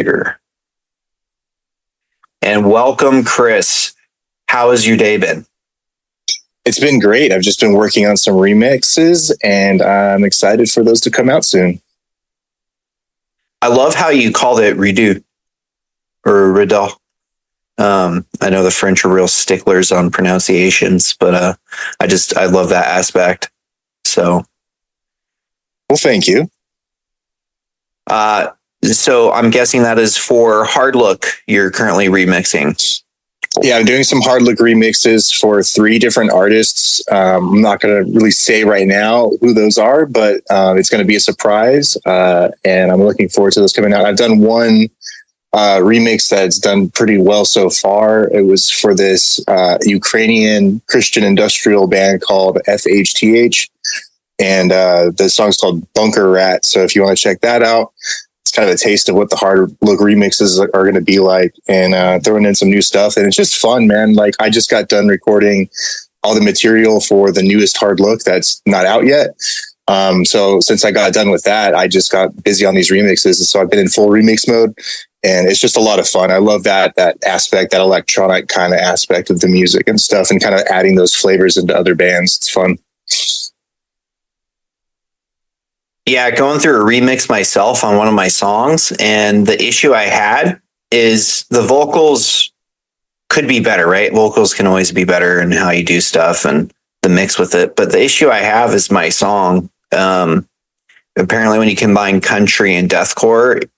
Sugar. And welcome, Chris. How has your day been? It's been great. I've just been working on some remixes, and I'm excited for those to come out soon. I love how you called it redo or rideau. I know the French are real sticklers on pronunciations, but I love that aspect. So, well, thank you. So I'm guessing that is for Hard Look you're currently remixing. Yeah, I'm doing some Hard Look remixes for 3 different artists. I'm not going to really say right now who those are, but it's going to be a surprise, and I'm looking forward to those coming out. I've done one remix that's done pretty well so far. It was for this Ukrainian Christian industrial band called FHTH, and the song's called Bunker Rat. So if you want to check that out, it's kind of a taste of what the Hard Look remixes are going to be like, and throwing in some new stuff. And it's just fun, man. Like, I just got done recording all the material for the newest Hard Look that's not out yet. So since I got done with that, I just got busy on these remixes. And so I've been in full remix mode, and it's just a lot of fun. I love that aspect, that electronic kind of aspect of the music and stuff, and kind of adding those flavors into other bands. It's fun. Yeah, going through a remix myself on one of my songs, and the issue I had is the vocals could be better, right? Vocals can always be better in how you do stuff and the mix with it. But the issue I have is my song. Apparently, when you combine country and deathcore,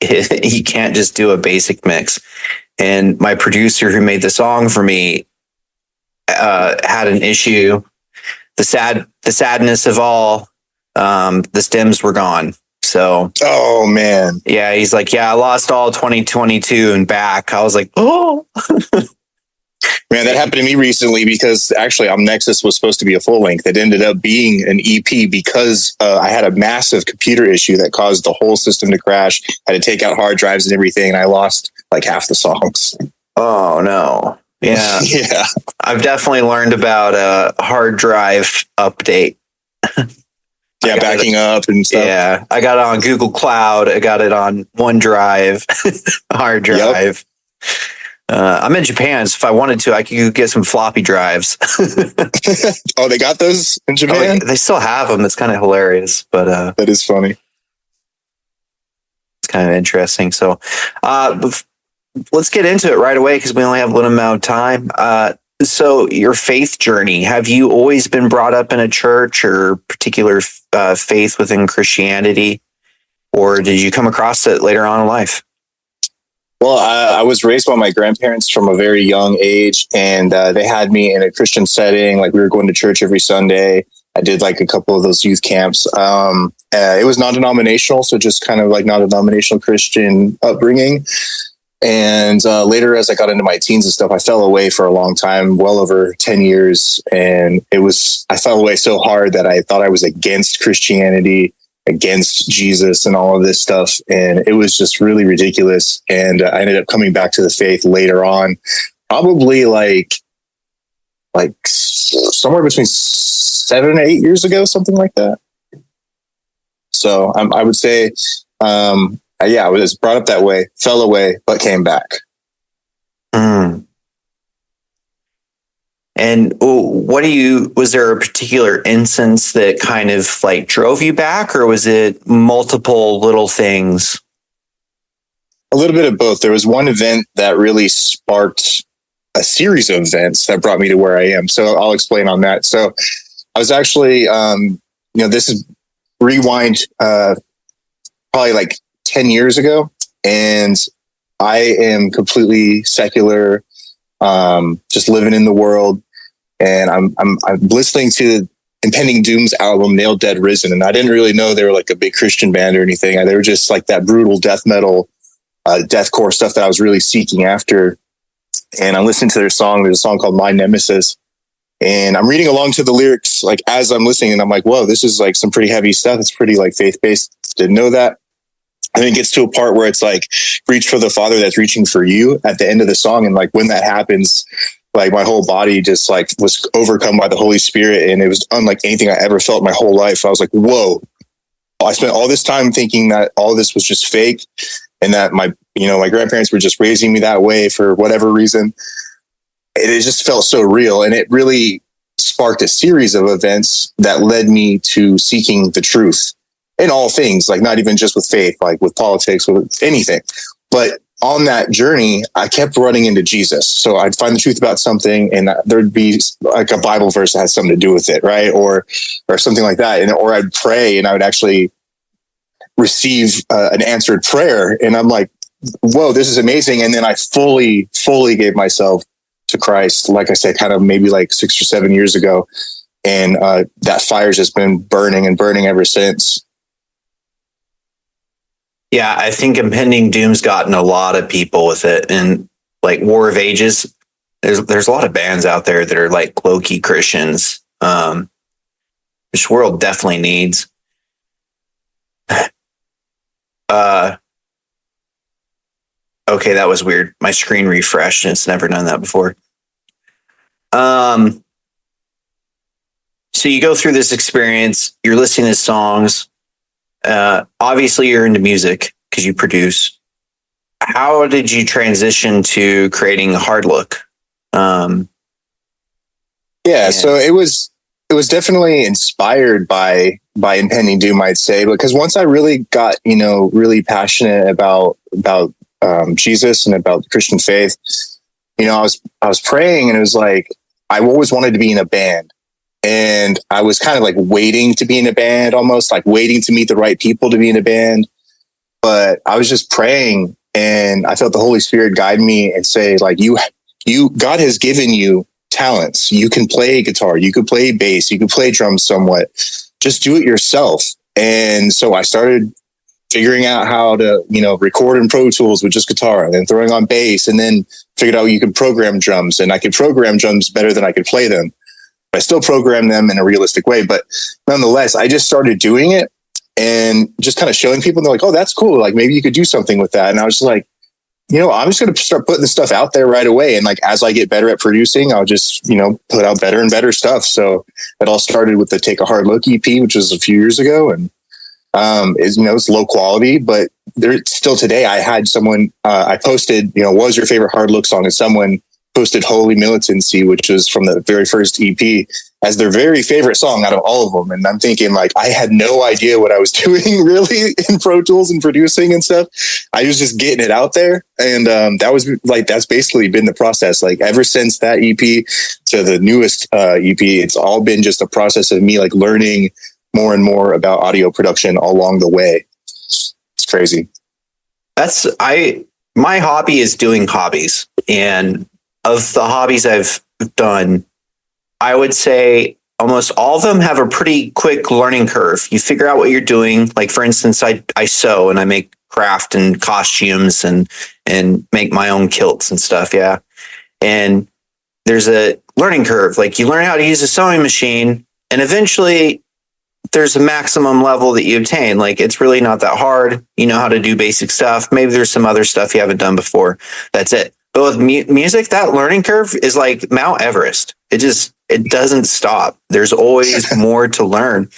you can't just do a basic mix. And my producer who made the song for me had an issue. The sadness of all. The stems were gone. So, oh man, yeah, he's like, yeah, I lost all 2022 and back. I was like, oh, man, that happened to me recently because actually, Nexus was supposed to be a full length. It ended up being an EP because I had a massive computer issue that caused the whole system to crash. I had to take out hard drives and everything, and I lost like half the songs. Oh no. Yeah. Yeah. I've definitely learned about a hard drive update. Yeah, backing up and stuff. Yeah, I got it on Google Cloud. I got it on OneDrive, hard drive. Yep. I'm in Japan, so if I wanted to, I could get some floppy drives. Oh, they got those in Japan? Oh, they still have them. It's kind of hilarious, but that is funny. It's kind of interesting. So let's get into it right away because we only have a little amount of time. So your faith journey, have you always been brought up in a church or particular faith within Christianity, or did you come across it later on in life? Well, I was raised by my grandparents from a very young age, and they had me in a Christian setting. Like, we were going to church every Sunday. I did like a couple of those youth camps. It was non-denominational, so just kind of like non-denominational Christian upbringing. And later, as I got into my teens and stuff, I fell away for a long time, well over 10 years. And I fell away so hard that I thought I was against Christianity, against Jesus and all of this stuff. And it was just really ridiculous. And I ended up coming back to the faith later on, probably like somewhere between 7 or 8 years ago, something like that. So I would say, yeah, I was brought up that way, fell away, but came back. Mm. And was there a particular instance that kind of like drove you back, or was it multiple little things? A little bit of both. There was one event that really sparked a series of events that brought me to where I am. So I'll explain on that. So I was actually, this is rewind, probably like 10 years ago, and I am completely secular, just living in the world, and I'm listening to Impending Doom's album Nailed Dead Risen, and I didn't really know they were like a big Christian band or anything. They were just like that brutal death metal, deathcore stuff that I was really seeking after. And I'm listening to their song. There's a song called My Nemesis, and I'm reading along to the lyrics like as I'm listening, and I'm like, whoa, this is like some pretty heavy stuff. It's pretty like faith-based. Didn't know that. And then it gets to a part where it's like, reach for the Father that's reaching for you at the end of the song. And like, when that happens, like my whole body just like was overcome by the Holy Spirit. And it was unlike anything I ever felt my whole life. I was like, whoa, I spent all this time thinking that all this was just fake. and that my grandparents were just raising me that way for whatever reason. It just felt so real, and it really sparked a series of events that led me to seeking the truth in all things, like not even just with faith, like with politics, with anything. But on that journey, I kept running into Jesus. So I'd find the truth about something, and there'd be like a Bible verse that has something to do with it, right? Or something like that. Or I'd pray, and I would actually receive an answered prayer, and I'm like, whoa, this is amazing. And then I fully gave myself to Christ, like I said, kind of maybe like 6 or 7 years ago. And that fire's just been burning and burning ever since. Yeah, I think Impending Doom's gotten a lot of people with it. And like War of Ages, there's a lot of bands out there that are like low-key Christians. This world definitely needs. Okay, that was weird. My screen refreshed and it's never done that before. So you go through this experience, you're listening to songs. Obviously you're into music because you produce. How did you transition to creating Hard Look? So it was definitely inspired by Impending Doom, I'd say, because once I really got, really passionate about Jesus and about the Christian faith, I was praying, and it was like, I always wanted to be in a band, and I was kind of like waiting to be in a band, almost like waiting to meet the right people to be in a band. But I was just praying, and I felt the Holy Spirit guide me and say, like, God has given you talents. You can play guitar, you could play bass, you could play drums somewhat. Just do it yourself. And so I started figuring out how to, record in Pro Tools with just guitar, and then throwing on bass, and then figured out you could program drums, and I could program drums better than I could play them. I still program them in a realistic way, but nonetheless, I just started doing it and just kind of showing people, and they're like, oh, that's cool. Like, maybe you could do something with that. And I was just like, I'm just going to start putting the stuff out there right away. And like, as I get better at producing, I'll just, put out better and better stuff. So it all started with the Take a Hard Look EP, which was a few years ago. And it's low quality, but there still today, I had someone, I posted, what was your favorite Hard Look song? And someone posted Holy Militancy, which was from the very first EP, as their very favorite song out of all of them. And I'm thinking, like, I had no idea what I was doing really in Pro Tools and producing and stuff. I was just getting it out there. And that's basically been the process. Like, ever since that EP to the newest EP, it's all been just a process of me like learning more and more about audio production along the way. It's crazy. My hobby is doing hobbies, and of the hobbies I've done, I would say almost all of them have a pretty quick learning curve. You figure out what you're doing. Like, for instance, I sew, and I make craft and costumes and make my own kilts and stuff. Yeah. And there's a learning curve. Like, you learn how to use a sewing machine, and eventually there's a maximum level that you obtain. Like, it's really not that hard. You know how to do basic stuff. Maybe there's some other stuff you haven't done before. That's it. But with music, that learning curve is like Mount Everest. It doesn't stop. There's always more to learn.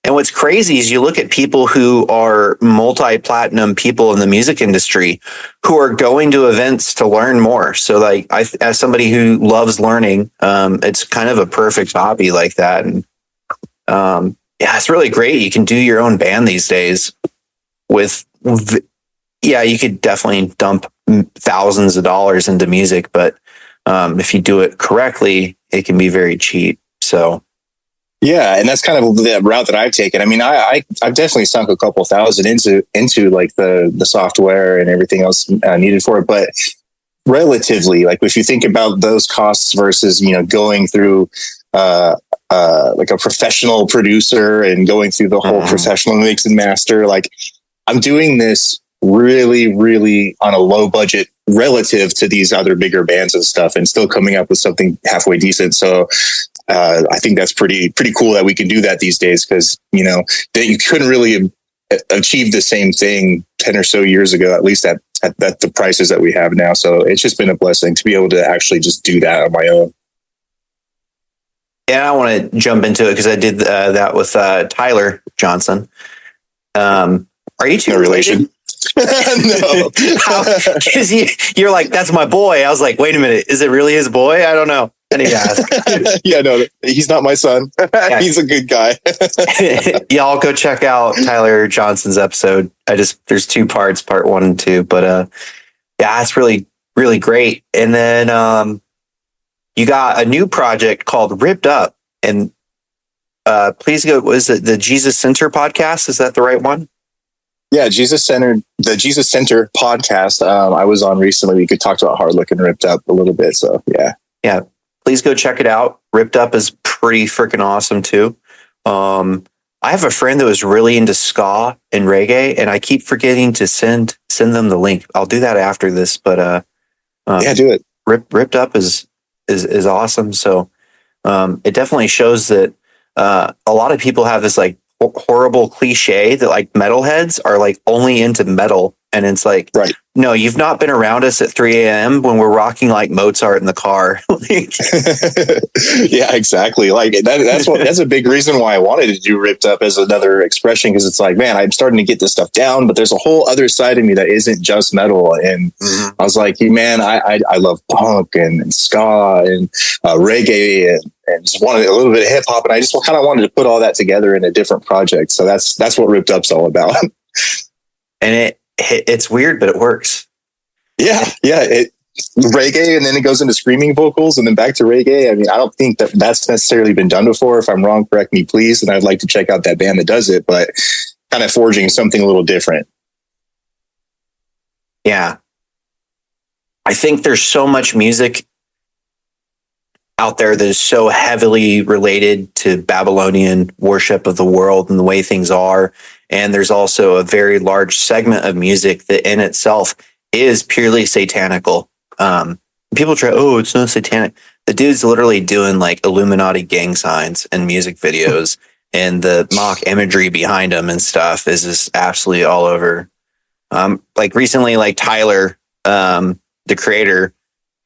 And what's crazy is you look at people who are multi-platinum people in the music industry who are going to events to learn more. So like, as somebody who loves learning, it's kind of a perfect hobby like that. And yeah, it's really great. You can do your own band these days you could definitely dump thousands of dollars into music, but if you do it correctly, it can be very cheap. So yeah, and that's kind of the route that I've taken. I mean, I've definitely sunk a couple thousand into like the software and everything else needed for it, but relatively, like, if you think about those costs versus going through like a professional producer and going through the whole professional mix and master, like, I'm doing this really, really on a low budget relative to these other bigger bands and stuff, and still coming up with something halfway decent. So I think that's pretty cool that we can do that these days, because that you couldn't really achieve the same thing 10 or so years ago, at least at the prices that we have now. So it's just been a blessing to be able to actually just do that on my own. Yeah, I want to jump into it because I did that with Tyler Johnson. Are you two no relation? No. Because you're like, that's my boy. I was like, wait a minute, is it really his boy? I don't know. I need to ask. Yeah, no, he's not my son. Yeah. He's a good guy. Y'all go check out Tyler Johnson's episode. There's 2 parts, part 1 and 2, but yeah, it's really, really great. And then you got a new project called Ripped Up, and please go. Was it the Jesus Center podcast? Is that the right one? Yeah, the Jesus Center podcast. I was on recently. We could talk about Hard Looking Ripped Up a little bit. So yeah. Please go check it out. Ripped Up is pretty freaking awesome too. I have a friend that was really into ska and reggae, and I keep forgetting to send them the link. I'll do that after this, but yeah, do it. Ripped Up is awesome. So it definitely shows that a lot of people have this like horrible cliche that like metalheads are like only into metal, and it's like, right. No, you've not been around us at 3 a.m. when we're rocking like Mozart in the car. Yeah, exactly. Like that's a big reason why I wanted to do Ripped Up as another expression, because it's like, man, I'm starting to get this stuff down, but there's a whole other side of me that isn't just metal. And I was like, hey, man, I love punk and ska and reggae and just wanted a little bit of hip hop, and I just kind of wanted to put all that together in a different project. So that's what Ripped Up's all about. And it's weird, but it works. Yeah. Reggae, and then it goes into screaming vocals, and then back to reggae. I mean, I don't think that's necessarily been done before. If I'm wrong, correct me, please. And I'd like to check out that band that does it, but kind of forging something a little different. Yeah. I think there's so much music out there that is so heavily related to Babylonian worship of the world and the way things are. And there's also a very large segment of music that in itself is purely satanical. People try, oh, it's not satanic. The dude's literally doing like Illuminati gang signs and music videos, and the mock imagery behind them and stuff is just absolutely all over. Like recently, like Tyler, the creator,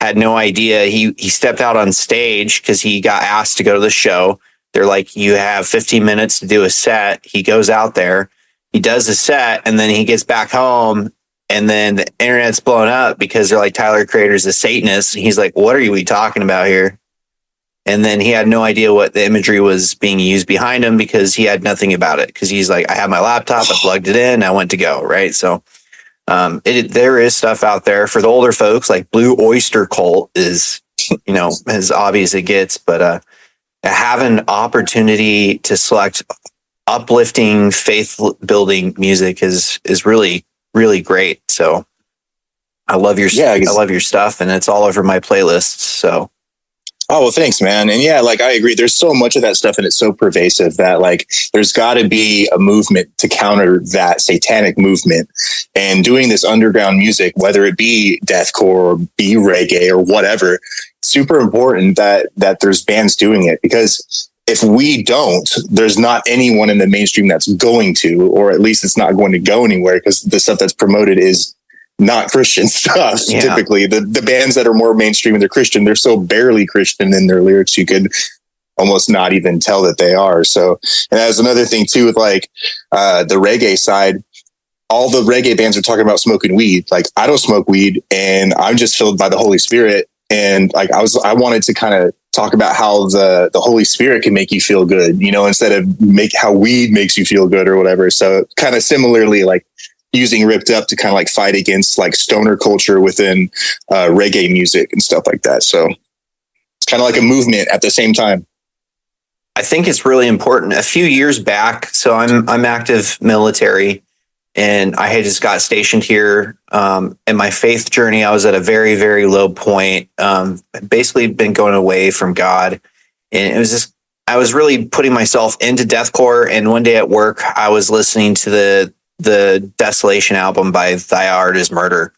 had no idea. He stepped out on stage because he got asked to go to the show. They're like, you have 15 minutes to do a set. He goes out there, he does a set, and then he gets back home, and then the internet's blown up because they're like, Tyler, creator's a Satanist. And he's like, what are we talking about here? And then he had no idea what the imagery was being used behind him because he had nothing about it. Because he's like, I have my laptop, I plugged it in, I went to go, right? So there is stuff out there for the older folks. Like Blue Oyster Cult is, as obvious it gets, but have an opportunity to select uplifting, faith building music is really, really great. So I love your stuff, and it's all over my playlists. So. Oh, well, thanks, man. And yeah, like I agree. There's so much of that stuff, and it's so pervasive that like there's got to be a movement to counter that satanic movement. And doing this underground music, whether it be deathcore or be reggae or whatever, super important that there's bands doing it, because if we don't, there's not anyone in the mainstream that's going to, or at least it's not going to go anywhere, because the stuff that's promoted is not Christian stuff. Yeah. Typically the bands that are more mainstream and they're Christian, they're so barely Christian in their lyrics, you could almost not even tell that they are. So, and that's another thing too, with like the reggae side, all the reggae bands are talking about smoking weed. Like I don't smoke weed, and I'm just filled by the Holy Spirit. And like I wanted to kind of talk about how the Holy Spirit can make you feel good, instead of how weed makes you feel good or whatever. So kind of similarly, like using Ripped Up to kind of like fight against like stoner culture within reggae music and stuff like that. So it's kind of like a movement at the same time. I think it's really important. A few years back, so I'm active military, and I had just got stationed here. In my faith journey, I was at a very, very low point. Basically been going away from God, and it was just, I was really putting myself into deathcore. And one day at work, I was listening to the Desolation album by Thy Art Is Murder.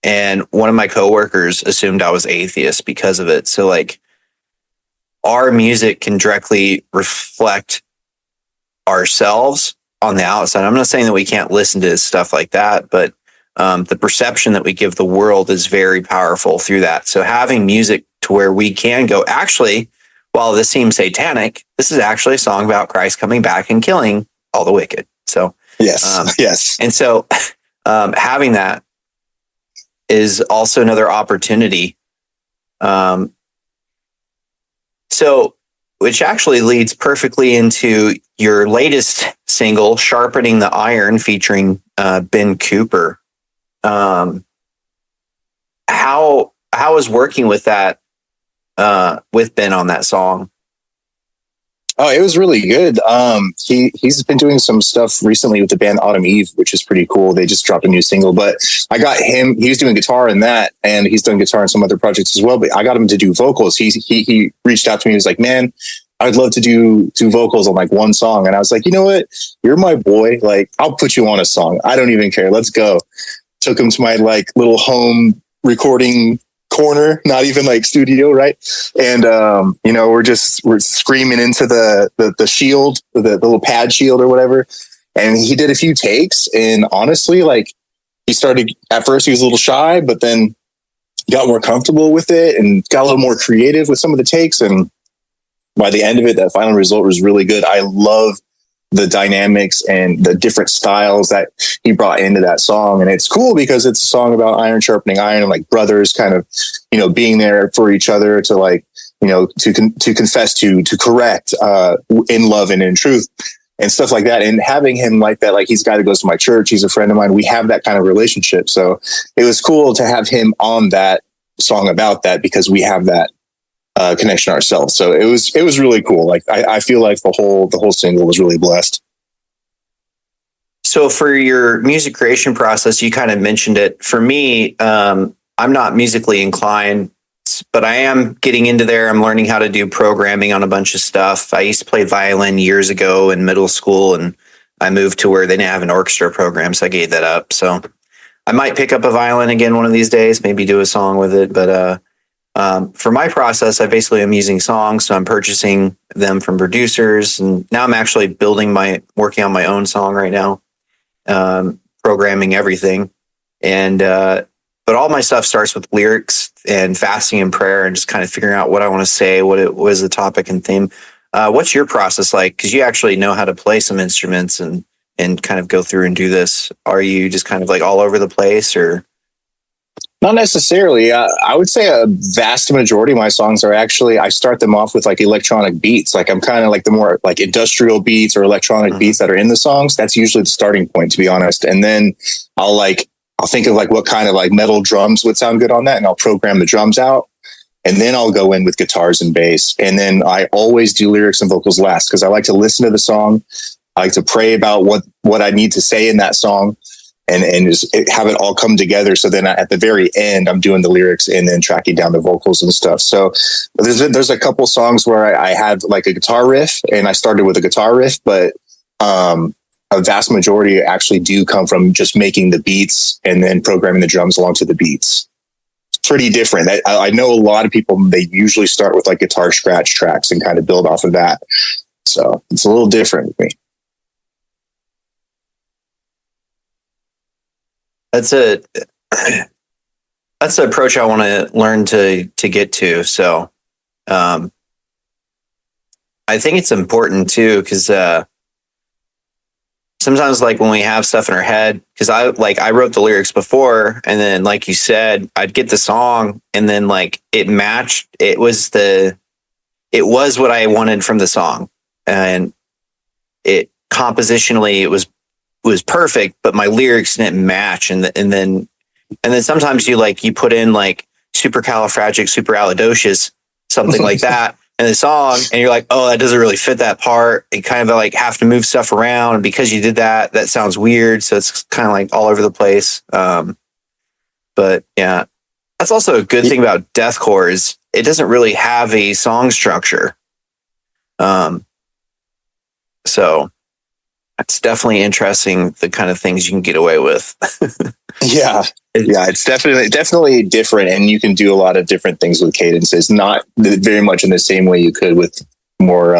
And one of my coworkers assumed I was atheist because of it. So like our music can directly reflect ourselves on the outside. I'm not saying that we can't listen to stuff like that, but the perception that we give the world is very powerful through that. So having music to where we can go, actually, while this seems satanic, this is actually a song about Christ coming back and killing all the wicked. So yes. And so having that is also another opportunity. So, which actually leads perfectly into your latest single, Sharpening the Iron, featuring Ben Cooper. How is working with that with Ben on that song? Oh, it was really good. He's been doing some stuff recently with the band Autumn Eve, which is pretty cool. They just dropped a new single, but I got him. He was doing guitar in that, and he's done guitar in some other projects as well. But I got him to do vocals. He reached out to me. He was like, "Man, I'd love to do vocals on like one song." And I was like, "You know what? You're my boy. Like, I'll put you on a song. I don't even care. Let's go." Took him to my like little home recording corner, not even like studio, right? And we're screaming into the shield, the little pad shield or whatever. And he did a few takes, and honestly, like, he started at first, he was a little shy, but then got more comfortable with it and got a little more creative with some of the takes. And by the end of it, that final result was really good. I love the dynamics and the different styles that he brought into that song. And it's cool because it's a song about iron sharpening iron, and like brothers kind of, being there for each other to like, to confess, to correct, in love and in truth and stuff like that. And having him like that, like, he's a guy that goes to my church. He's a friend of mine. We have that kind of relationship. So it was cool to have him on that song about that, because we have that connection ourselves. So it was really cool. Like, I feel like the whole single was really blessed. So for your music creation process, you kind of mentioned it. For me, I'm not musically inclined, but I am getting into there. I'm learning how to do programming on a bunch of stuff. I used to play violin years ago in middle school, and I moved to where they didn't have an orchestra program, so I gave that up. So I might pick up a violin again one of these days, maybe do a song with it. But for my process, I basically am using songs, so I'm purchasing them from producers, and now I'm actually working on my own song right now, programming everything. And but all my stuff starts with lyrics and fasting and prayer, and just kind of figuring out what I want to say, what it was, the topic and theme. What's your process like? Because you actually know how to play some instruments and kind of go through and do this. Are you just kind of like all over the place, or? Not necessarily. I would say a vast majority of my songs are actually, I start them off with like electronic beats. Like, I'm kind of like the more like industrial beats or electronic beats that are in the songs. That's usually the starting point, to be honest. And then I'll think of like what kind of like metal drums would sound good on that, and I'll program the drums out. And then I'll go in with guitars and bass. And then I always do lyrics and vocals last, because I like to listen to the song. I like to pray about what I need to say in that song, and just have it all come together. So then at the very end, I'm doing the lyrics and then tracking down the vocals and stuff. So there's a couple songs where I had like a guitar riff, and I started with a guitar riff, but a vast majority actually do come from just making the beats and then programming the drums along to the beats. It's pretty different. I know a lot of people, they usually start with like guitar scratch tracks and kind of build off of that. So it's a little different with me. That's an approach I want to learn to get to. So, I think it's important too, because sometimes, like, when we have stuff in our head, because I wrote the lyrics before, and then, like you said, I'd get the song, and then like it matched. It was what I wanted from the song, and it compositionally it was perfect, but my lyrics didn't match. And then sometimes you put in like supercalifragilisticexpialidocious, something like that in the song, and you're like, oh, that doesn't really fit that part. And kind of like have to move stuff around. And because you did that sounds weird. So it's kind of like all over the place. But yeah, that's also a good thing about deathcore is it doesn't really have a song structure. So it's definitely interesting, the kind of things you can get away with. Yeah, it's definitely different, and you can do a lot of different things with cadences. Not very much in the same way you could with more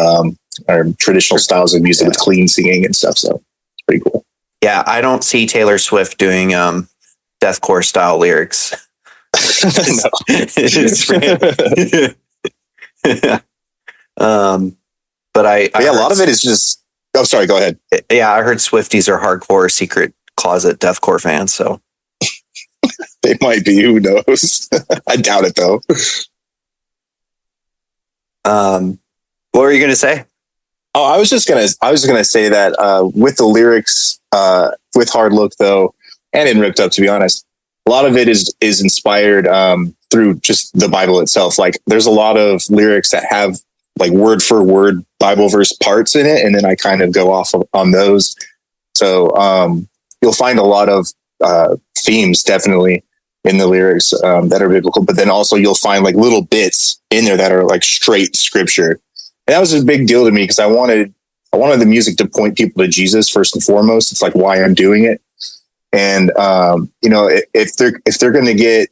traditional styles of music with clean singing and stuff. So it's pretty cool. Yeah, I don't see Taylor Swift doing deathcore style lyrics. But a lot of it is just. Oh, sorry. Go ahead. Yeah, I heard Swifties are hardcore secret closet deathcore fans. So They might be. Who knows? I doubt it though. What were you going to say? Oh, I was just gonna say that with the lyrics, with Hard Look though, and in Ripped Up, to be honest, a lot of it is inspired through just the Bible itself. Like, there's a lot of lyrics that have like word for word Bible verse parts in it, and then I kind of go off on those. So you'll find a lot of themes definitely in the lyrics that are biblical, but then also you'll find like little bits in there that are like straight scripture. And that was a big deal to me because I wanted the music to point people to Jesus first and foremost. It's like why I'm doing it. And if they're going to get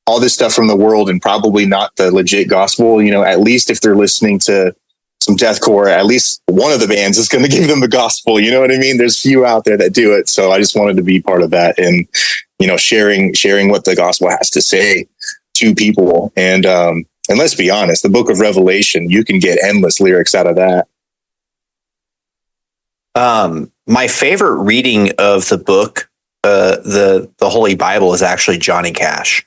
all this stuff from the world and probably not the legit gospel, at least if they're listening to some deathcore, at least one of the bands is going to give them the gospel. You know what I mean? There's few out there that do it. So I just wanted to be part of that and, sharing what the gospel has to say to people. And let's be honest, the book of Revelation, you can get endless lyrics out of that. My favorite reading of the book, the Holy Bible, is actually Johnny Cash.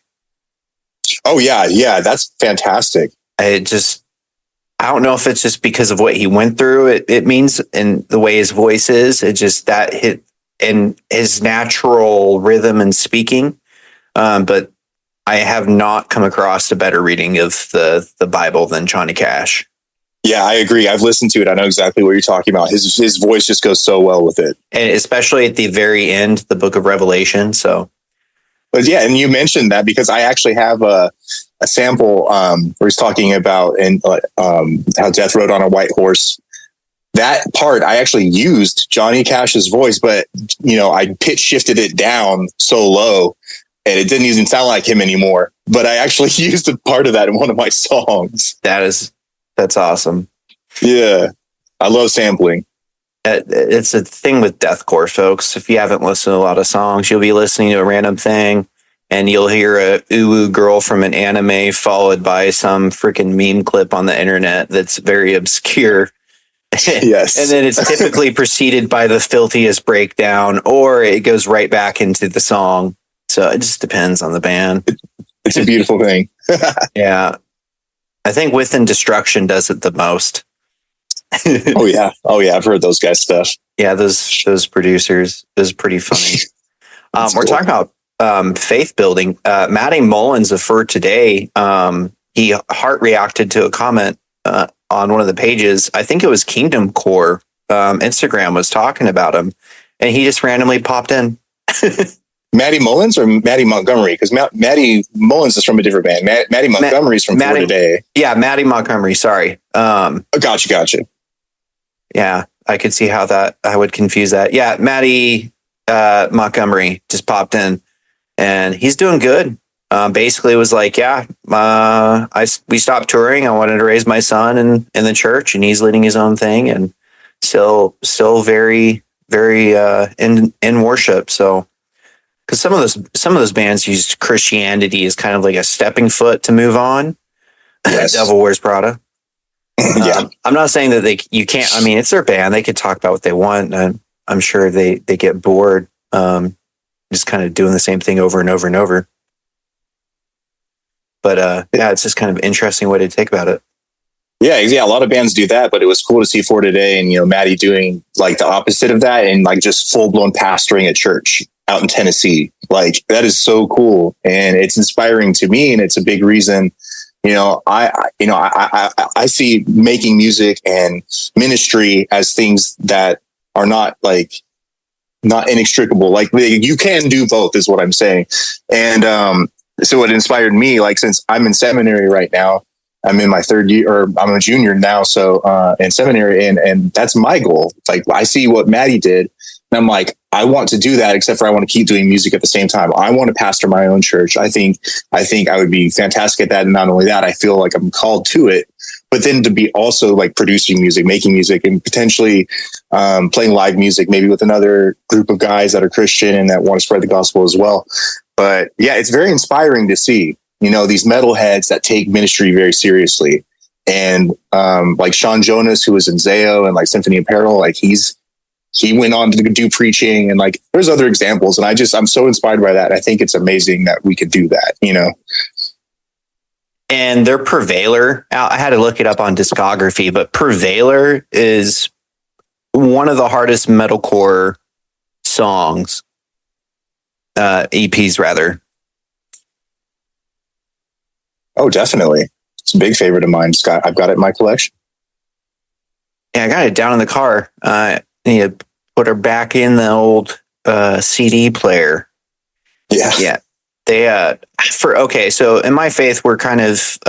Oh yeah, that's fantastic. I don't know if it's just because of what he went through. It means, and the way his voice is, it just that hit and his natural rhythm and speaking. But I have not come across a better reading of the Bible than Johnny Cash. Yeah, I agree. I've listened to it. I know exactly what you're talking about. His voice just goes so well with it. And especially at the very end, the book of Revelation. So, but yeah, and you mentioned that because I actually have a sample where he's talking about how death rode on a white horse. That part, I actually used Johnny Cash's voice, but I pitch shifted it down so low and it didn't even sound like him anymore. But I actually used a part of that in one of my songs. That's awesome. Yeah. I love sampling. It's a thing with deathcore, folks. If you haven't listened to a lot of songs, you'll be listening to a random thing and you'll hear a ooh girl from an anime followed by some freaking meme clip on the internet that's very obscure. Yes. And then it's typically preceded by the filthiest breakdown, or it goes right back into the song. So it just depends on the band. It's a beautiful thing. Yeah. I think Within Destruction does it the most. Oh yeah. I've heard those guys' stuff. Yeah, those producers is pretty funny. We're cool. Talking about faith building. Matty Mullins of For Today, he heart reacted to a comment on one of the pages. I think it was Kingdom Core. Instagram was talking about him, and he just randomly popped in. Matty Mullins or Matty Montgomery? Because Matty Mullins is from a different band. Matty Montgomery's from For Today. Yeah, Matty Montgomery. Sorry. Gotcha. Yeah, I could see how that I would confuse that. Yeah, Matty Montgomery just popped in, and he's doing good. Basically, was like, we stopped touring. I wanted to raise my son in the church, and he's leading his own thing, and still very very in worship. So, because some of those bands use Christianity as kind of like a stepping foot to move on. Yes. Devil Wears Prada. Yeah, I'm not saying that you can't. I mean, it's their band; they could talk about what they want. And I'm sure they get bored, just kind of doing the same thing over and over and over. But it's just kind of an interesting way to think about it. Yeah, a lot of bands do that, but it was cool to see For Today and Matty doing like the opposite of that and like just full blown pastoring a church out in Tennessee. Like that is so cool, and it's inspiring to me, and it's a big reason. I see making music and ministry as things that are not inextricable. Like you can do both, is what I'm saying. And so it inspired me. Like since I'm in seminary right now, I'm in my third year, or I'm a junior now. So in seminary, and that's my goal. Like I see what Matty did, and I'm like, I want to do that, except for I want to keep doing music at the same time. I want to pastor my own church. I think I would be fantastic at that. And not only that, I feel like I'm called to it, but then to be also like producing music, making music, and potentially playing live music, maybe with another group of guys that are Christian and that want to spread the gospel as well. But yeah, it's very inspiring to see, these metalheads that take ministry very seriously. And like Sean Jonas, who was in Zayo and like Symphony of Peril, like he's he went on to do preaching, and like there's other examples. And I'm so inspired by that. I think it's amazing that we could do that, you know? And their Prevailer, I had to look it up on discography, but Prevailer is one of the hardest metalcore songs, EPs rather. Oh, definitely. It's a big favorite of mine, Scott. I've got it in my collection. Yeah, I got it down in the car. I need to put her back in the old CD player. Yeah. Yeah. They so in my faith, we're kind of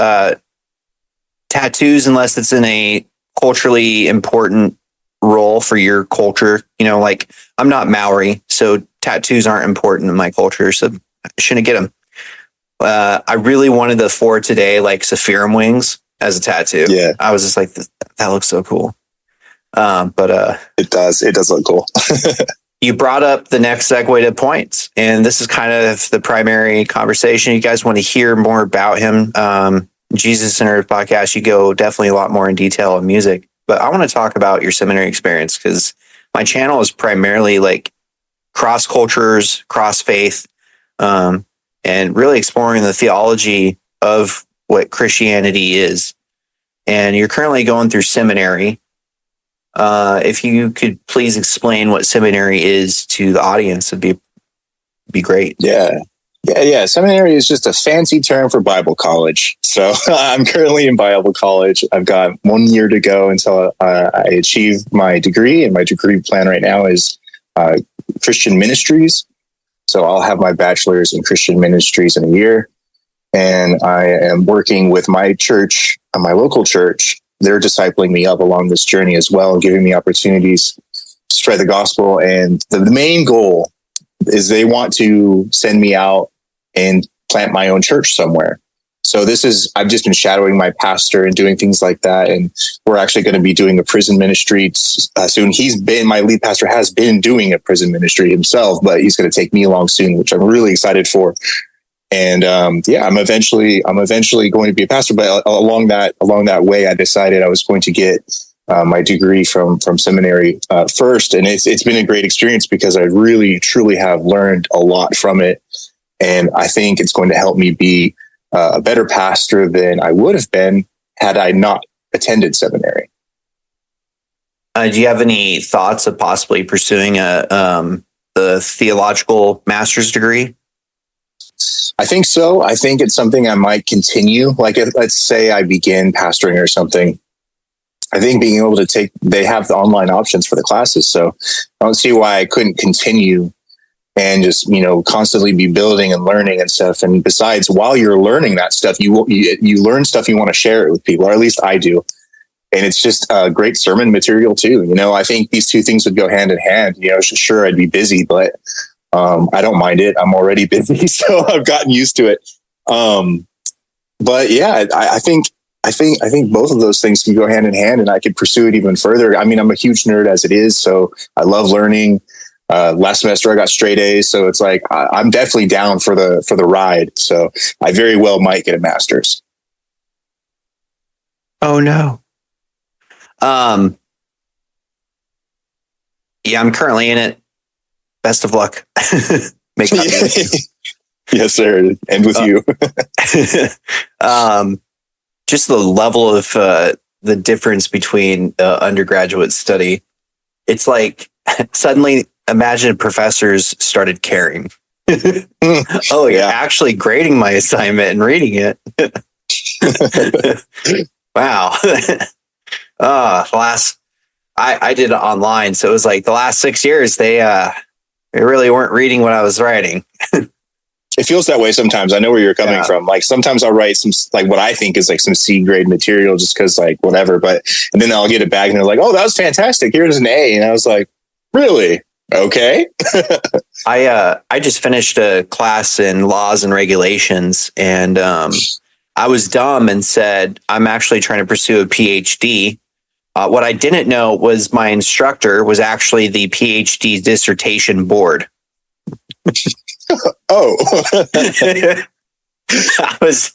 tattoos, unless it's in a culturally important role for your culture. You know, like I'm not Maori, so tattoos aren't important in my culture, so I shouldn't get them. I really wanted the For Today, like Sephirim wings as a tattoo. Yeah. I was just like, that looks so cool. It does look cool. You brought up the next segue to points, and this is kind of the primary conversation. You guys want to hear more about him. Jesus Center podcast, you go definitely a lot more in detail on music, but I want to talk about your seminary experience, because my channel is primarily like cross cultures, cross faith, and really exploring the theology of what Christianity is. And you're currently going through seminary. If you could please explain what seminary is to the audience, it'd be great. Yeah. Seminary is just a fancy term for Bible college. So I'm currently in Bible college. I've got 1 year to go until I achieve my degree, and my degree plan right now is Christian ministries. So I'll have my bachelor's in Christian ministries in a year, and I am working with my church, my local church. They're discipling me up along this journey as well, and giving me opportunities to spread the gospel. And the main goal is they want to send me out and plant my own church somewhere. So I've just been shadowing my pastor and doing things like that. And we're actually going to be doing a prison ministry soon. My lead pastor has been doing a prison ministry himself, but he's going to take me along soon, which I'm really excited for. And I'm eventually going to be a pastor. But along that way, I decided I was going to get my degree from seminary first, and it's been a great experience because I really truly have learned a lot from it, and I think it's going to help me be a better pastor than I would have been had I not attended seminary. Do you have any thoughts of possibly pursuing the theological master's degree? I think so. I think it's something I might continue. Like, let's say I begin pastoring or something. I think being able to they have the online options for the classes. So I don't see why I couldn't continue and just, constantly be building and learning and stuff. And besides, while you're learning that stuff, you learn stuff, you want to share it with people, or at least I do. And it's just great sermon material too. I think these two things would go hand in hand. Sure, I'd be busy, but I don't mind it. I'm already busy, so I've gotten used to it. But yeah, I think both of those things can go hand in hand, and I could pursue it even further. I mean, I'm a huge nerd as it is, so I love learning. Last semester I got straight A's, so it's like I'm definitely down for the ride. So I very well might get a master's. Oh no. Yeah, I'm currently in it. Best of luck. Make Yes, sir. And with you. Just the level of the difference between undergraduate study. It's like suddenly imagine professors started caring. Oh, you're actually grading my assignment and reading it. Wow. I did it online, so it was like the last 6 years they really weren't reading what I was writing. It feels that way sometimes. I know where you're coming from. Like sometimes I'll write some, like what I think is like some C grade material just because like whatever, and then I'll get it back and they're like, oh, that was fantastic. Here's an A. And I was like, really? Okay. I just finished a class in laws and regulations, and I was dumb and said, I'm actually trying to pursue a PhD. What I didn't know was my instructor was actually the PhD dissertation board. Oh, I was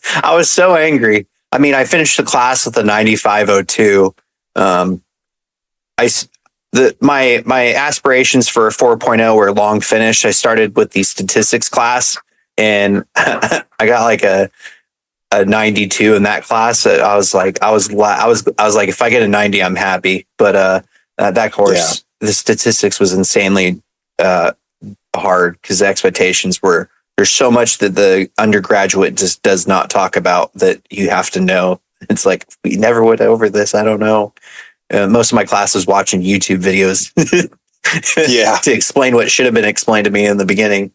so angry. I mean, I finished the class with a 9502. my aspirations for a 4.0 were long finished. I started with the statistics class, and I got like a 92 in that class. I was like, if I get a 90, I'm happy. But that course, the statistics was insanely hard because the expectations were, there's so much that the undergraduate just does not talk about that you have to know. It's like, we never went over this. I don't know. Most of my class was watching YouTube videos to explain what should have been explained to me in the beginning.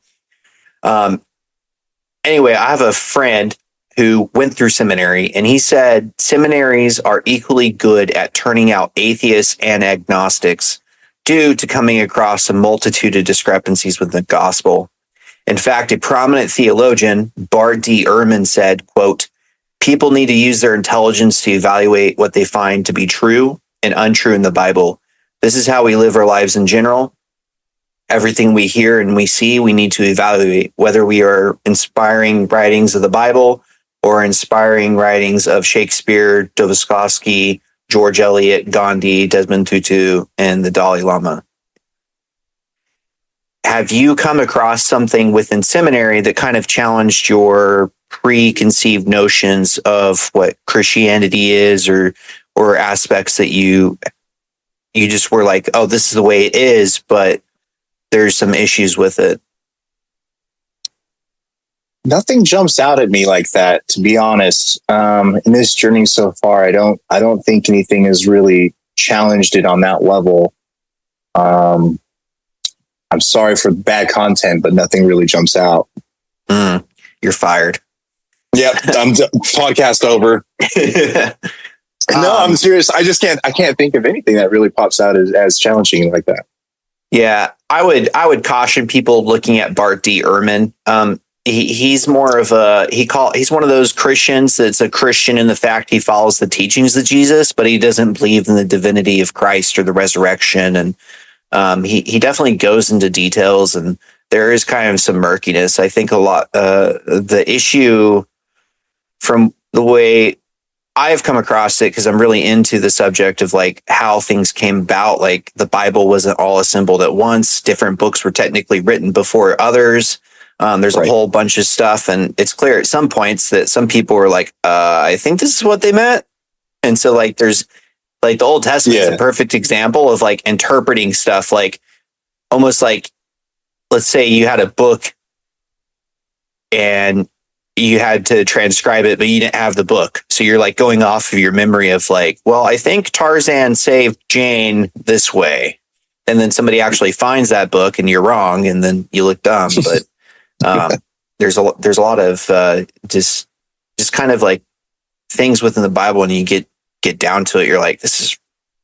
Anyway, I have a friend who went through seminary, and he said seminaries are equally good at turning out atheists and agnostics due to coming across a multitude of discrepancies with the gospel. In fact, a prominent theologian, Bart D. Ehrman, said, quote, "People need to use their intelligence to evaluate what they find to be true and untrue in the Bible. This is how we live our lives in general. Everything we hear and we see, we need to evaluate whether we are inspiring writings of the Bible or inspiring writings of Shakespeare, Dostoevsky, George Eliot, Gandhi, Desmond Tutu, and the Dalai Lama." Have you come across something within seminary that kind of challenged your preconceived notions of what Christianity is, or aspects that you just were like, oh, this is the way it is, but there's some issues with it? Nothing jumps out at me like that, to be honest. In this journey so far, I don't think anything has really challenged it on that level. I'm sorry for bad content, but nothing really jumps out. You're fired. Yep, podcast over. No, I'm serious. I can't think of anything that really pops out as challenging like that. Yeah, I would caution people looking at Bart D. Ehrman. He's more of he's one of those Christians that's a Christian in the fact he follows the teachings of Jesus, but he doesn't believe in the divinity of Christ or the resurrection. And he definitely goes into details, and there is kind of some murkiness. I think a lot, the issue from the way I've come across it, because I'm really into the subject of like how things came about. Like the Bible wasn't all assembled at once. Different books were technically written before others. There's a whole bunch of stuff, and it's clear at some points that some people were like, I think this is what they meant. And so like there's like the Old Testament is a perfect example of like interpreting stuff, like almost like, let's say you had a book and you had to transcribe it, but you didn't have the book. So you're like going off of your memory of like, well, I think Tarzan saved Jane this way. And then somebody actually finds that book and you're wrong. And then you look dumb. But there's a lot of just kind of like things within the Bible, and you get down to it, you're like, this is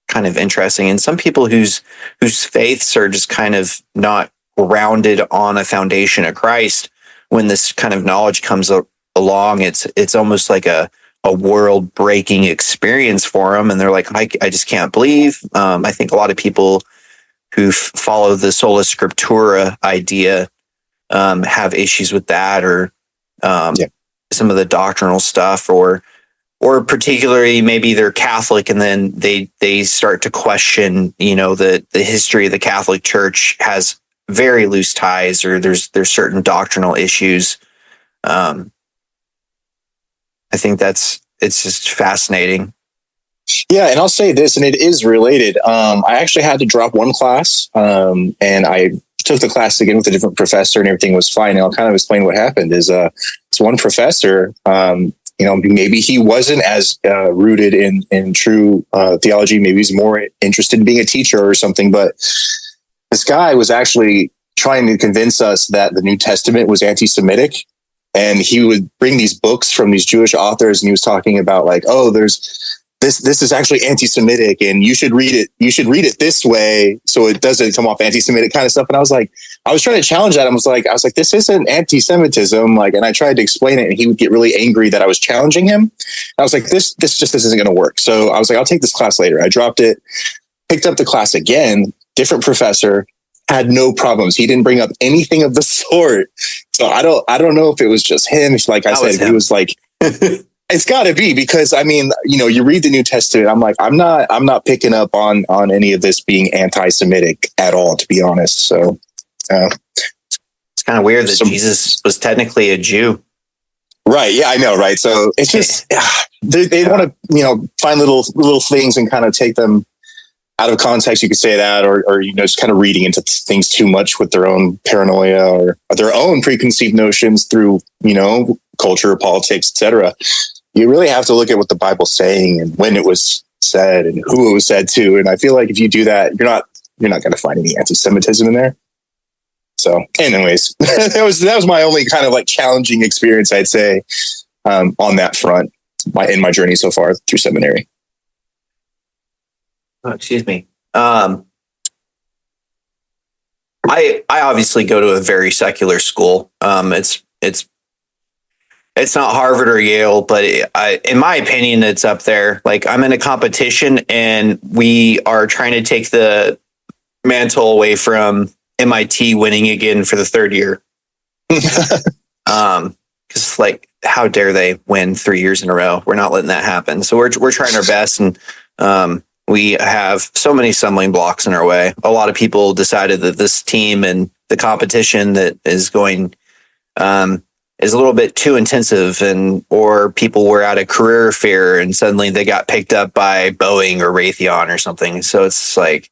kind of interesting. And some people whose faiths are just kind of not grounded on a foundation of Christ, when this kind of knowledge comes along, it's almost like a world breaking experience for them. And they're like, I just can't believe. I think a lot of people who follow the sola scriptura idea have issues with that, or some of the doctrinal stuff, or particularly maybe they're Catholic and then they start to question, the history of the Catholic Church has very loose ties, or there's certain doctrinal issues. I think it's just fascinating. Yeah, and I'll say this, and it is related. I actually had to drop one class, and I took the class again with a different professor, and everything was fine. And I'll kind of explain what happened. Is it's one professor. Maybe he wasn't as rooted in true theology. Maybe he's more interested in being a teacher or something. But this guy was actually trying to convince us that the New Testament was anti-Semitic. And he would bring these books from these Jewish authors, and he was talking about like, oh, there's this is actually anti-Semitic, and you should read it. You should read it this way so it doesn't come off anti-Semitic kind of stuff. And I was trying to challenge that. I was like, this isn't anti-Semitism. Like, and I tried to explain it, and he would get really angry that I was challenging him. And I was like, this just isn't going to work. So I was like, I'll take this class later. I dropped it, picked up the class again, different professor, had no problems. He didn't bring up anything of the sort. So I don't know if it was just him. If, like I said, he was like, It's got to be, because I mean, you read the New Testament. I'm like, I'm not picking up on any of this being anti-Semitic at all, to be honest. So it's kind of weird that Jesus was technically a Jew. Right. Yeah, I know. Right. So it's just, they want to, find little things and kind of take them out of context. You could say that, or just kind of reading into things too much with their own paranoia or their own preconceived notions through, culture, politics, etc. You really have to look at what the Bible's saying and when it was said and who it was said to. And I feel like if you do that, you're not going to find any anti-Semitism in there. So anyways, that was my only kind of like challenging experience, I'd say, on that front in my journey so far through seminary. Oh, excuse me. I obviously go to a very secular school. It's not Harvard or Yale, but in my opinion, it's up there. Like, I'm in a competition and we are trying to take the mantle away from MIT winning again for the third year. Because like, how dare they win 3 years in a row? We're not letting that happen. So we're trying our best, and we have so many stumbling blocks in our way. A lot of people decided that this team and the competition that is going is a little bit too intensive, or people were at a career fair and suddenly they got picked up by Boeing or Raytheon or something. So it's like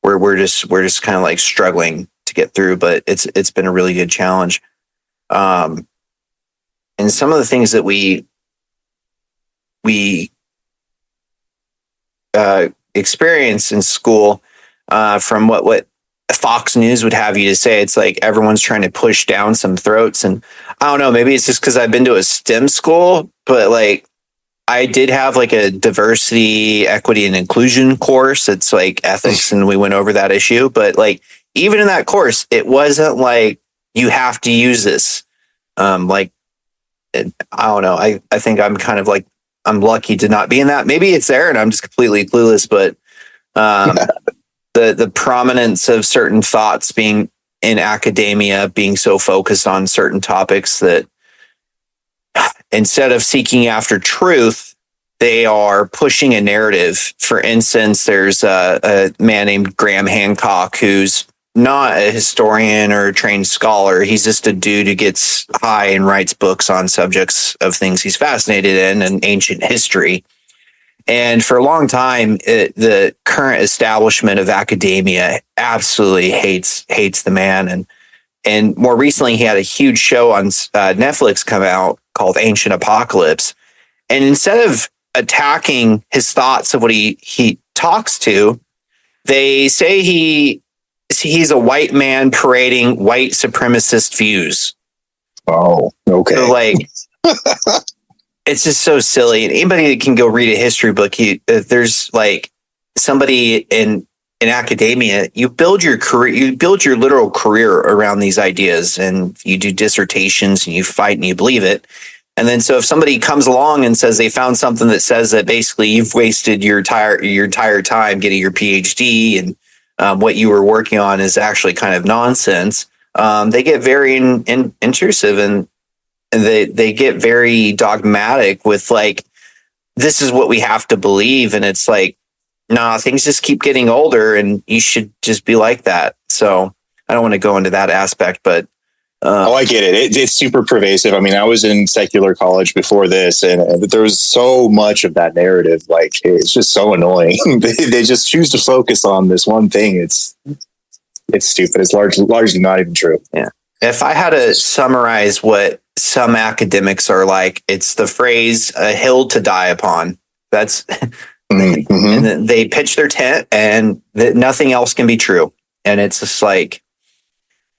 we're just kind of like struggling to get through, but it's been a really good challenge. And some of the things that we experience in school, from what Fox News would have you to say, it's like everyone's trying to push down some throats. And I don't know, maybe it's just because I've been to a STEM school, but like I did have like a diversity, equity, and inclusion course. It's like ethics, and we went over that issue. But like even in that course, it wasn't like you have to use this. I don't know. I think I'm kind of like, I'm lucky to not be in that. Maybe it's there and I'm just completely clueless, but the prominence of certain thoughts being in academia, being so focused on certain topics that instead of seeking after truth, they are pushing a narrative. For instance, there's a man named Graham Hancock who's not a historian or a trained scholar. He's just a dude who gets high and writes books on subjects of things he's fascinated in and ancient history. And for a long time, the current establishment of academia absolutely hates the man. And more recently, he had a huge show on Netflix come out called Ancient Apocalypse. And instead of attacking his thoughts of what he talks to, they say he's a white man parading white supremacist views. Oh, okay. So like, it's just so silly. And anybody that can go read a history book, there's like somebody in academia, you build your career, you build your literal career around these ideas, and you do dissertations and you fight and you believe it. And then so if somebody comes along and says they found something that says that basically you've wasted your entire time getting your PhD and what you were working on is actually kind of nonsense, they get very intrusive and they get very dogmatic with like, this is what we have to believe. And it's like, nah, things just keep getting older and you should just be like that. So I don't want to go into that aspect, but I get it. It's super pervasive. I mean, I was in secular college before this, and there was so much of that narrative. Like, it's just so annoying. They just choose to focus on this one thing. It's stupid. It's largely not even true. Yeah. If I had to summarize what some academics are like, it's the phrase "a hill to die upon." That's and then they pitch their tent, and nothing else can be true. And it's just like,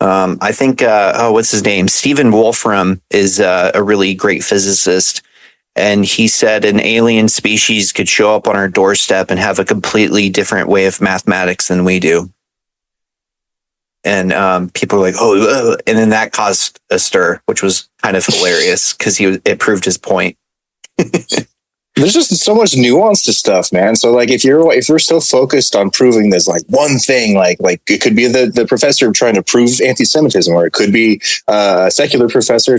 I think, what's his name? Stephen Wolfram is a really great physicist. And he said an alien species could show up on our doorstep and have a completely different way of mathematics than we do. And people were like, oh, and then that caused a stir, which was kind of hilarious because it proved his point. there's just so much nuance to stuff, man. So like if you're so focused on proving this like one thing, like it could be the professor trying to prove anti-Semitism, or it could be a secular professor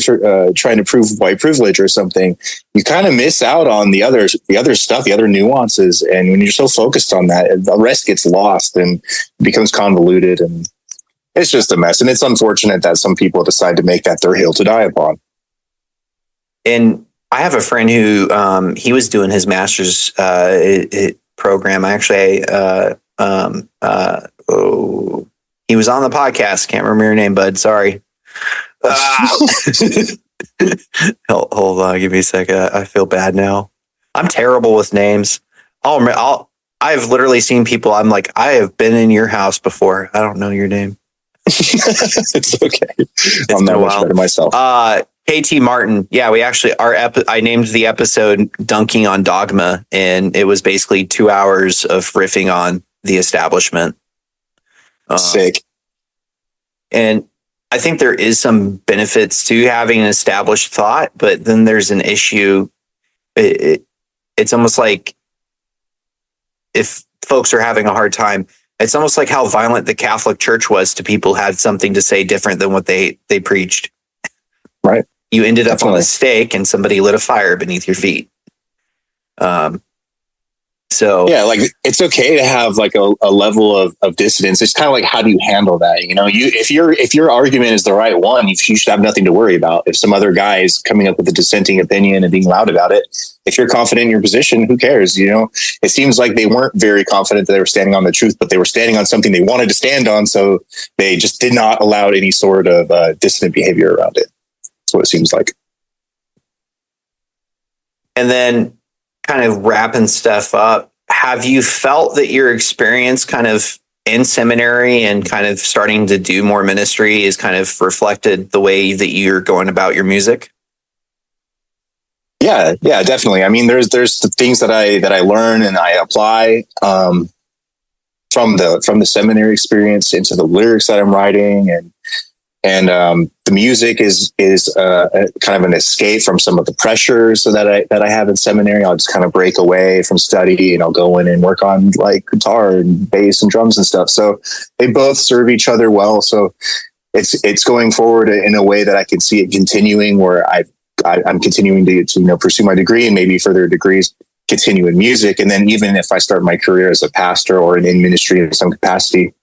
trying to prove white privilege or something. You kind of miss out on the other stuff, the other nuances, and when you're so focused on that, the rest gets lost and becomes convoluted, and it's just a mess. And it's unfortunate that some people decide to make that their hill to die upon. And I have a friend who he was doing his master's program. Actually, he was on the podcast. Can't remember your name, bud. Sorry. Hold on, give me a second. I feel bad now. I'm terrible with names. I've literally seen people. I'm like, I have been in your house before. I don't know your name. It's okay. I'm not much better myself. KT Martin. Yeah, we actually, I named the episode Dunking on Dogma, and it was basically 2 hours of riffing on the establishment. Sick. And I think there is some benefits to having an established thought, but then there's an issue. It's almost like if folks are having a hard time, it's almost like how violent the Catholic Church was to people who had something to say different than what they preached. Right. You ended up on a stake and somebody lit a fire beneath your feet. So yeah, like it's okay to have like a level of dissonance. It's kind of like, how do you handle that? You know, if your argument is the right one, you should have nothing to worry about. If some other guy is coming up with a dissenting opinion and being loud about it, if you're confident in your position, who cares? You know, it seems like they weren't very confident that they were standing on the truth, but they were standing on something they wanted to stand on. So they just did not allow any sort of dissonant behavior around it. That's what it seems like. And then kind of wrapping stuff up, have you felt that your experience kind of in seminary and kind of starting to do more ministry is kind of reflected the way that you're going about your music? Yeah, definitely. I mean, there's the things that I learn and I apply from the seminary experience into the lyrics that I'm writing, and the music is a kind of an escape from some of the pressures that I have in seminary. I'll just kind of break away from study and I'll go in and work on like guitar and bass and drums and stuff. So they both serve each other well. So it's going forward in a way that I can see it continuing, where I'm continuing to pursue my degree and maybe further degrees, continue in music. And then even if I start my career as a pastor or in ministry in some capacity,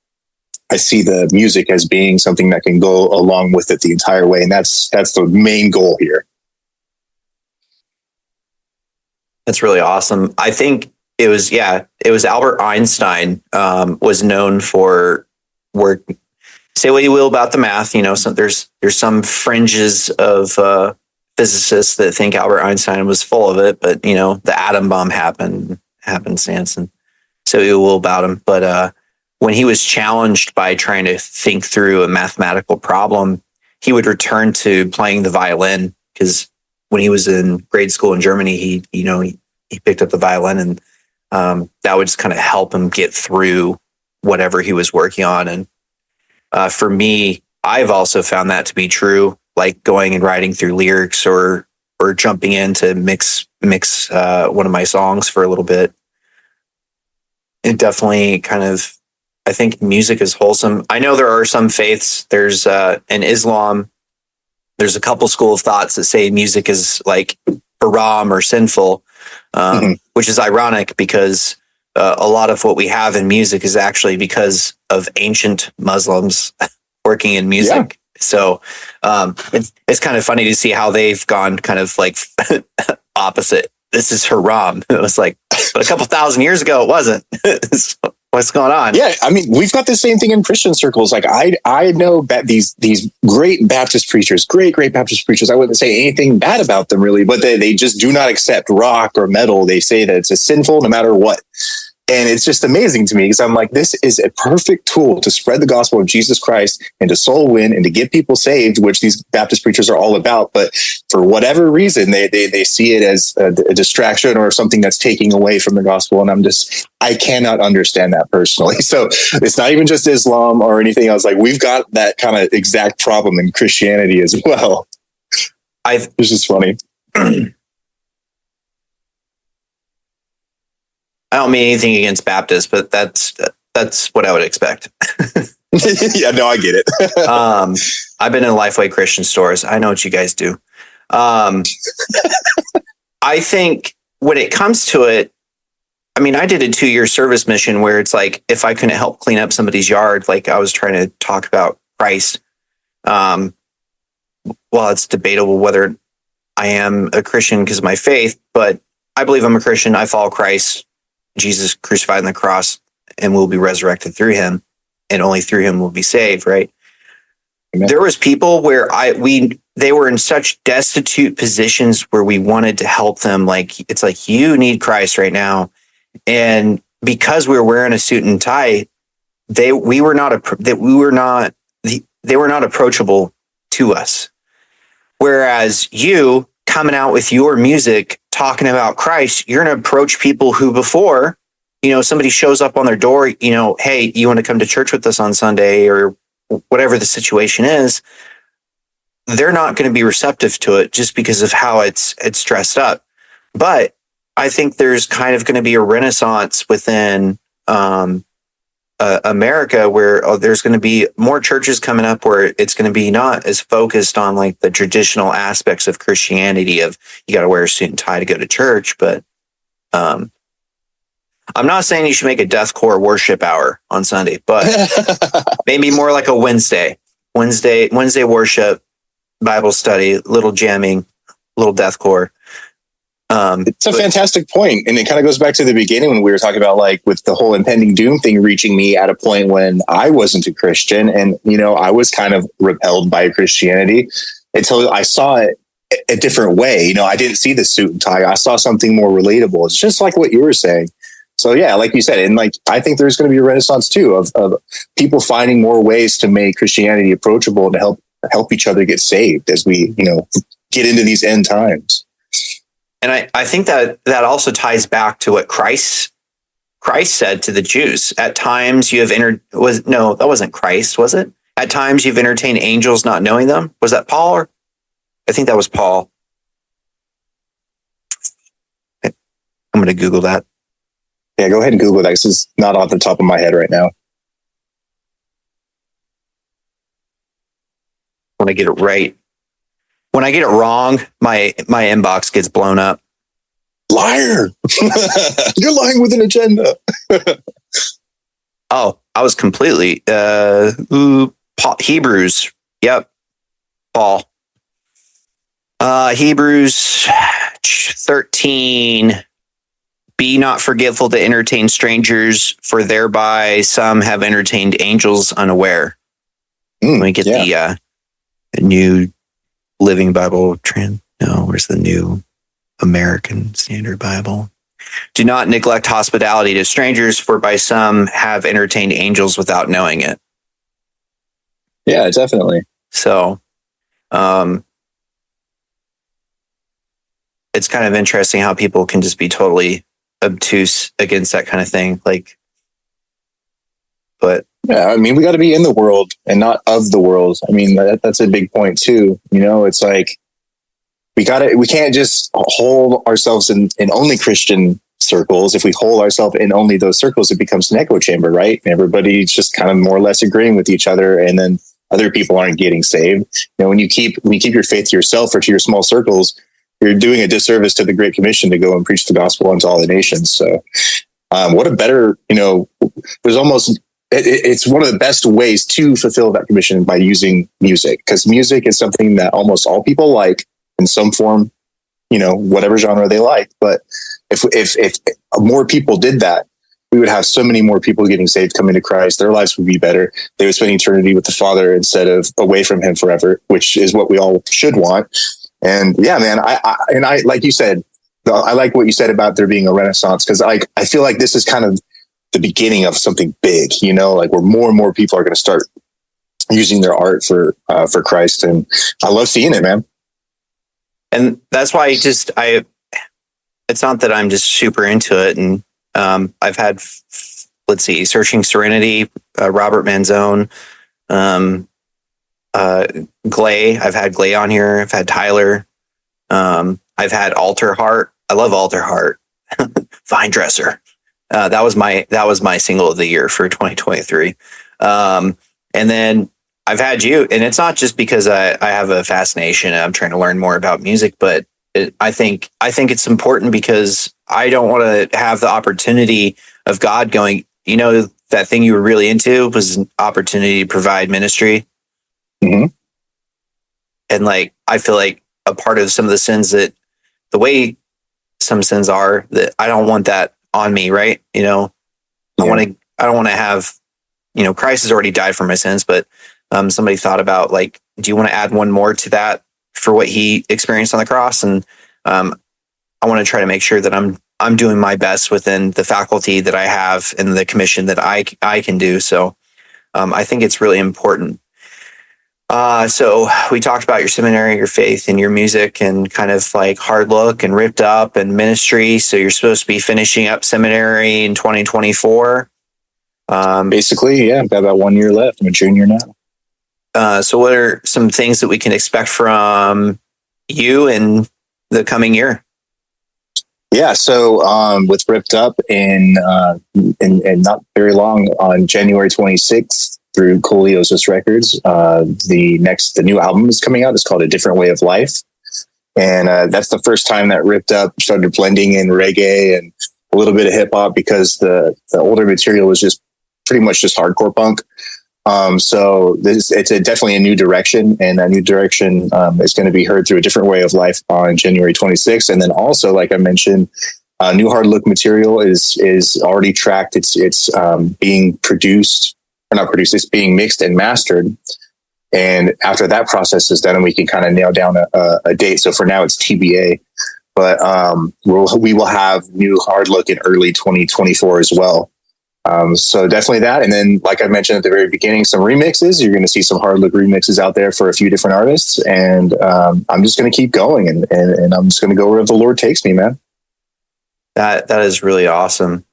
I see the music as being something that can go along with it the entire way. And that's the main goal here. That's really awesome. I think it was Albert Einstein was known for work. Say what you will about the math, there's some fringes of physicists that think Albert Einstein was full of it, but the atom bomb happened since, and say what you will about him. But when he was challenged by trying to think through a mathematical problem, he would return to playing the violin, because when he was in grade school in Germany, he picked up the violin, and that would just kind of help him get through whatever he was working on. And for me, I've also found that to be true, like going and writing through lyrics or jumping in to mix one of my songs for a little bit. It definitely kind of, I think music is wholesome. I know there are some faiths. There's in Islam, there's a couple school of thoughts that say music is like haram or sinful, which is ironic because a lot of what we have in music is actually because of ancient Muslims working in music. Yeah. So it's kind of funny to see how they've gone kind of like opposite. This is haram. It was like, but a couple thousand years ago, it wasn't. What's going on? Yeah, I mean, we've got the same thing in Christian circles. Like I know these great Baptist preachers, great Baptist preachers. I wouldn't say anything bad about them really, but they just do not accept rock or metal. They say that it's sinful no matter what. And it's just amazing to me because I'm like, this is a perfect tool to spread the gospel of Jesus Christ and to soul win and to get people saved, which these Baptist preachers are all about. But for whatever reason, they see it as a distraction or something that's taking away from the gospel. And I cannot understand that personally. So it's not even just Islam or anything else. Like we've got that kind of exact problem in Christianity as well. It's just funny. I don't mean anything against Baptists, but that's what I would expect. Yeah, no, I get it. I've been in Lifeway Christian stores. I know what you guys do. I think when it comes to it, I mean, I did a 2-year service mission where it's like, if I couldn't help clean up somebody's yard, like I was trying to talk about Christ. Well, it's debatable whether I am a Christian because of my faith, but I believe I'm a Christian. I follow Christ, Jesus crucified on the cross, and will be resurrected through him, and only through him will be saved, right? Amen. There was people where they were in such destitute positions where we wanted to help them. Like, it's like, you need Christ right now. And because we were wearing a suit and tie, they were not approachable to us. Whereas you coming out with your music, talking about Christ, you're going to approach people who before, somebody shows up on their door, hey, you want to come to church with us on Sunday, or whatever the situation is, they're not going to be receptive to it just because of how it's dressed up. But I think there's kind of going to be a renaissance within America where there's going to be more churches coming up where it's going to be not as focused on like the traditional aspects of Christianity of you got to wear a suit and tie to go to church. But I'm not saying you should make a deathcore worship hour on Sunday, but maybe more like a Wednesday worship, Bible study, little jamming, little deathcore. It's a fantastic point. And it kind of goes back to the beginning when we were talking about like with the whole impending doom thing reaching me at a point when I wasn't a Christian and, I was kind of repelled by Christianity until I saw it a different way. I didn't see the suit and tie. I saw something more relatable. It's just like what you were saying. So yeah, like you said, and like, I think there's going to be a renaissance too of people finding more ways to make Christianity approachable and to help each other get saved as we, get into these end times. And I think that also ties back to what Christ said to the Jews. At times you have that wasn't Christ, was it? At times you've entertained angels not knowing them. Was that Paul? Or I think that was Paul. I'm going to Google that. Yeah, go ahead and Google that. This is not off the top of my head right now. When I get it right. When I get it wrong, my inbox gets blown up. Liar! You're lying with an agenda. Oh, I was completely Hebrews. Yep, Paul. Hebrews 13. Be not forgetful to entertain strangers, for thereby some have entertained angels unaware. Let me get the new Living Bible where's the New American Standard Bible? Do not neglect hospitality to strangers, for by some have entertained angels without knowing it. Yeah, definitely. So, it's kind of interesting how people can just be totally obtuse against that kind of thing. But yeah, I mean, we got to be in the world and not of the world. I mean, that's a big point too. It's like we can't just hold ourselves in only Christian circles. If we hold ourselves in only those circles, it becomes an echo chamber, right? Everybody's just kind of more or less agreeing with each other, and then other people aren't getting saved. When you keep your faith to yourself or to your small circles, you're doing a disservice to the Great Commission to go and preach the gospel unto all the nations. So, what a better, there's almost. It's one of the best ways to fulfill that commission by using music, because music is something that almost all people like in some form, whatever genre they like. But if more people did that, we would have so many more people getting saved, coming to Christ. Their lives would be better. They would spend eternity with the Father instead of away from him forever, which is what we all should want. And yeah, man, I like you said, I like what you said about there being a renaissance, because I feel like this is kind of the beginning of something big, like where more and more people are going to start using their art for Christ. And I love seeing it, man. And that's why it's not that I'm just super into it. And I've had, Searching Serenity, Robert Manzone, Glay. I've had Glay on here. I've had Tyler. I've had Alter Heart. I love Alter Heart. Vine Dresser. That was my single of the year for 2023. And then I've had you, and it's not just because I have a fascination and I'm trying to learn more about music, but I think it's important because I don't want to have the opportunity of God going, that thing you were really into was an opportunity to provide ministry. Mm-hmm. And like, I feel like a part of some of the sins that the way some sins are, that I don't want that on me. Right. I don't want to have, Christ has already died for my sins, but somebody thought about like, do you want to add one more to that for what he experienced on the cross? And I want to try to make sure that I'm doing my best within the faculty that I have and the commission that I can do. So I think it's really important. So we talked about your seminary, your faith, and your music, and kind of like Hard Look and Ripped Up and ministry. So you're supposed to be finishing up seminary in 2024. Basically, yeah, I've got about 1 year left. I'm a junior now. So what are some things that we can expect from you in the coming year? Yeah, so with Ripped Up in not very long, on January 26th through Coliosis Records, the new album is coming out. It's called A Different Way of Life, and that's the first time that Ripped Up started blending in reggae and a little bit of hip hop, because the older material was just pretty much just hardcore punk. So it's definitely a new direction, and that new direction is going to be heard through A Different Way of Life on January 26th. And then also, like I mentioned, new Hard Look material is already tracked. It's being produced, or not produced, it's being mixed and mastered. And after that process is done, we can kind of nail down a date. So for now, it's TBA. But we will have new Hard Look in early 2024 as well. So definitely that. And then, like I mentioned at the very beginning, some remixes. You're going to see some Hard Look remixes out there for a few different artists. And I'm just going to keep going, and I'm just going to go where the Lord takes me, man. That is really awesome.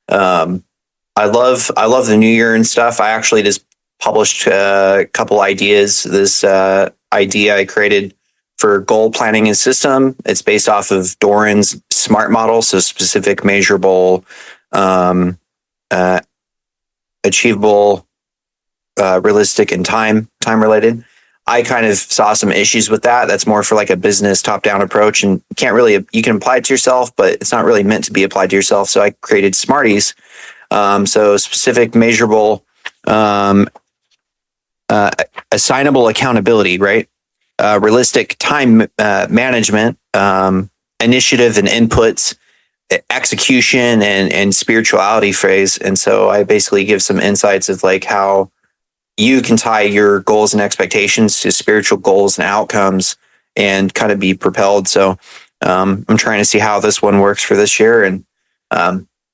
I love the new year and stuff. I actually just published a couple ideas. This idea I created for goal planning and system. It's based off of Doran's SMART model. So specific, measurable, achievable, realistic, and time related. I kind of saw some issues with that. That's more for like a business top-down approach, and you can apply it to yourself, but it's not really meant to be applied to yourself. So I created Smarties. So specific, measurable, assignable accountability, right? Realistic time management, initiative and inputs, execution, and spirituality phrase. And so I basically give some insights of like how you can tie your goals and expectations to spiritual goals and outcomes and kind of be propelled. So I'm trying to see how this one works for this year, and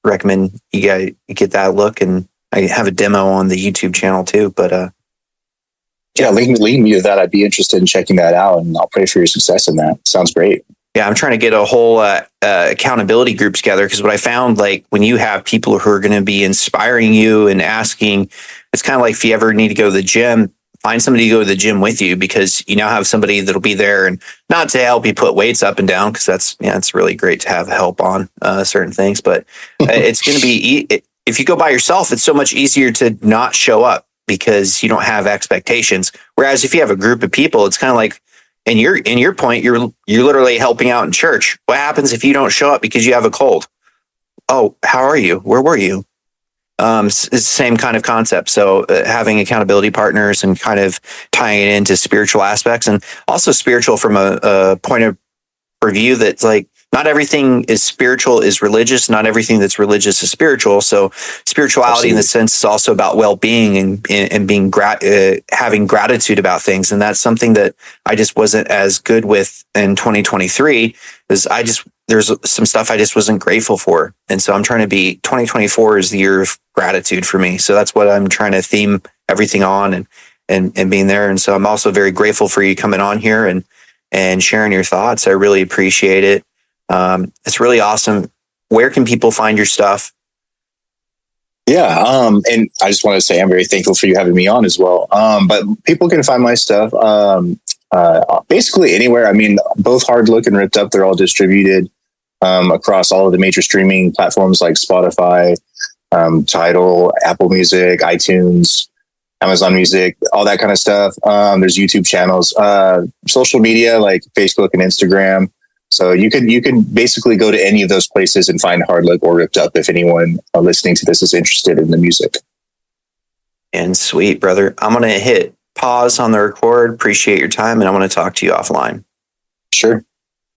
recommend you guys get that look. And I have a demo on the YouTube channel too, but yeah, lead me to that. I'd be interested in checking that out, and I'll pray for your success in that. Sounds great. Yeah, I'm trying to get a whole accountability group together, because what I found, like when you have people who are going to be inspiring you and asking, it's kind of like if you ever need to go to the gym, find somebody to go to the gym with you, because you now have somebody that'll be there, and not to help you put weights up and down, because it's really great to have help on certain things, but it's going to be, if you go by yourself, it's so much easier to not show up because you don't have expectations. Whereas if you have a group of people, it's kind of like, in your point, you're literally helping out in church. What happens if you don't show up because you have a cold? Oh, how are you? Where were you? It's the same kind of concept. So having accountability partners and kind of tying it into spiritual aspects, and also spiritual from a point of view that's like, not everything is spiritual is religious. Not everything that's religious is spiritual. So spirituality, absolutely, in the sense, is also about well-being and being having gratitude about things. And that's something that I just wasn't as good with in 2023. There's some stuff I just wasn't grateful for. And so I'm trying to 2024 is the year of gratitude for me. So that's what I'm trying to theme everything on and being there. And so I'm also very grateful for you coming on here and sharing your thoughts. I really appreciate it. It's really awesome. Where can people find your stuff? Yeah. And I just want to say I'm very thankful for you having me on as well. But people can find my stuff basically anywhere. I mean, both Hard Look and Ripped Up, they're all distributed across all of the major streaming platforms like Spotify, Tidal, Apple Music, iTunes, Amazon Music, all that kind of stuff. There's YouTube channels, social media like Facebook and Instagram. So you can basically go to any of those places and find Hard Luck or Ripped Up if anyone listening to this is interested in the music. And sweet, brother. I'm going to hit pause on the record. Appreciate your time, and I'm going to talk to you offline. Sure.